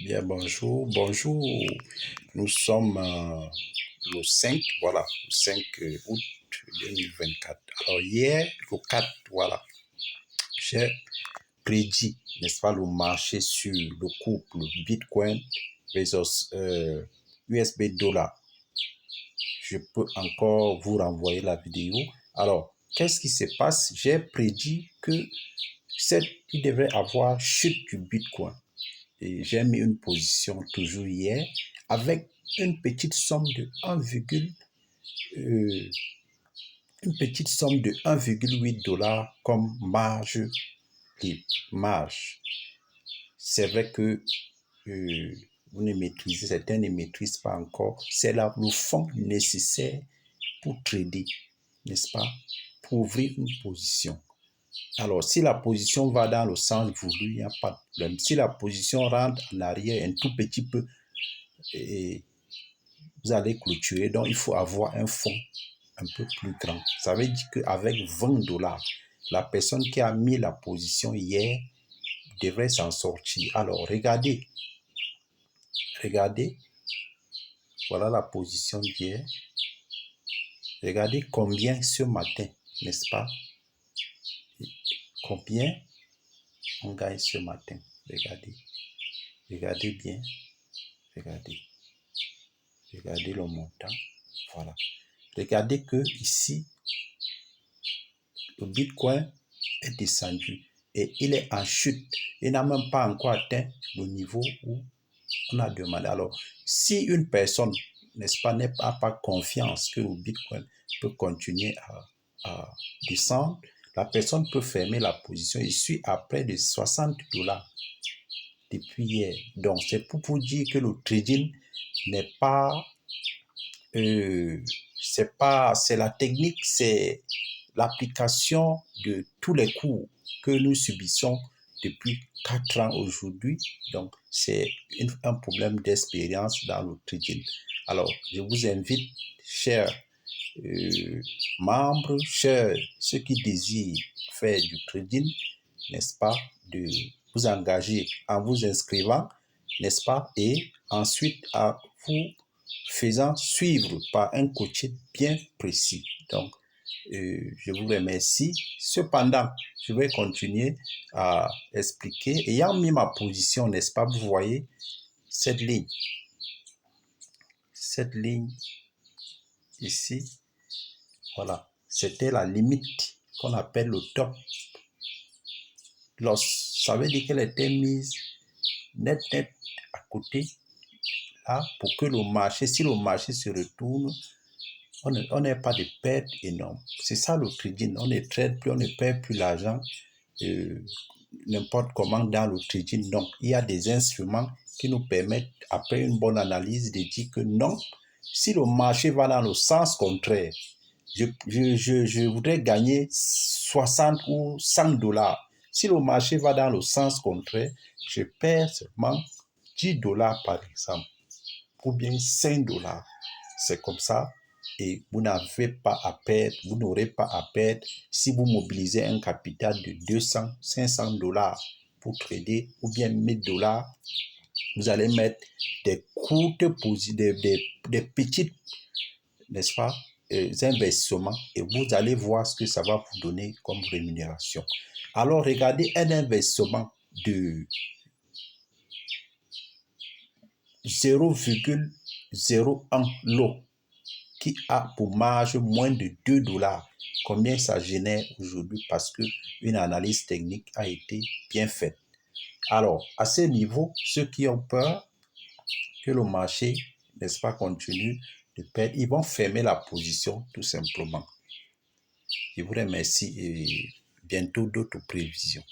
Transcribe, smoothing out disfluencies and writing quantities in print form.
Bien, bonjour. Bonjour. Nous sommes le 5, voilà, le 5 août 2024. Alors, hier, le 4, voilà, j'ai prédit, n'est-ce pas, le marché sur le couple Bitcoin versus USB dollar. Je peux encore vous renvoyer la vidéo. Alors, qu'est-ce qui se passe? J'ai prédit que il devrait avoir chute du Bitcoin. Et j'ai mis une position toujours hier avec une petite somme de 1,8 dollars comme marge libre. Marge. C'est vrai que vous ne maîtrisez, certains ne maîtrisent pas encore. C'est là le fonds nécessaire pour trader, n'est-ce pas? Pour ouvrir une position. Alors, si la position va dans le sens voulu, il n'y a pas de problème. Si la position rentre en arrière un tout petit peu, et vous allez clôturer. Donc, il faut avoir un fonds un peu plus grand. Ça veut dire qu'avec 20 dollars, la personne qui a mis la position hier devrait s'en sortir. Alors, regardez. Regardez. Voilà la position d'hier. Regardez combien ce matin, n'est-ce pas? Combien on gagne ce matin. Regardez. Regardez bien. Regardez. Regardez le montant. Voilà. Regardez que ici, le Bitcoin est descendu et il est en chute. Il n'a même pas encore atteint le niveau où on a demandé. Alors, si une personne, n'est-ce pas, n'a pas confiance que le Bitcoin peut continuer à descendre, la personne peut fermer la position. Je suis à près de 60 dollars depuis hier. Donc, c'est pour vous dire que le trading n'est pas... c'est la technique, c'est l'application de tous les cours que nous subissons depuis 4 ans aujourd'hui. Donc, c'est un problème d'expérience dans le trading. Alors, je vous invite, chers membres, chers ceux qui désirent faire du trading, n'est-ce pas, de vous engager en vous inscrivant, n'est-ce pas, et ensuite à vous faisant suivre par un coach bien précis. Donc, je vous remercie. Cependant, je vais continuer à expliquer. Ayant mis ma position, n'est-ce pas, vous voyez cette ligne. Cette ligne ici, voilà, c'était la limite qu'on appelle le top loss. Ça veut dire qu'elle était mise net à côté, là, pour que le marché, si le marché se retourne, on n'a pas de perte énorme. C'est ça le trading. On ne trade plus, on ne perd plus l'argent n'importe comment dans le trading. Donc, il y a des instruments qui nous permettent, après une bonne analyse, de dire que non, si le marché va dans le sens contraire, je voudrais gagner 60 ou 100 dollars. Si le marché va dans le sens contraire, je perds seulement 10 dollars par exemple, ou bien 5 dollars. C'est comme ça. Et vous n'avez pas à perdre, vous n'aurez pas à perdre si vous mobilisez un capital de 200, 500 dollars pour trader, ou bien 1000 dollars. Vous allez mettre des courtes positions, des petites, n'est-ce pas, investissements, et vous allez voir ce que ça va vous donner comme rémunération. Alors, regardez un investissement de 0,01 lot qui a pour marge moins de 2 dollars. Combien ça génère aujourd'hui parce qu'une analyse technique a été bien faite. Alors, à ce niveau, ceux qui ont peur que le marché, n'est-ce pas, continue de perdre, ils vont fermer la position tout simplement. Je vous remercie et bientôt d'autres prévisions.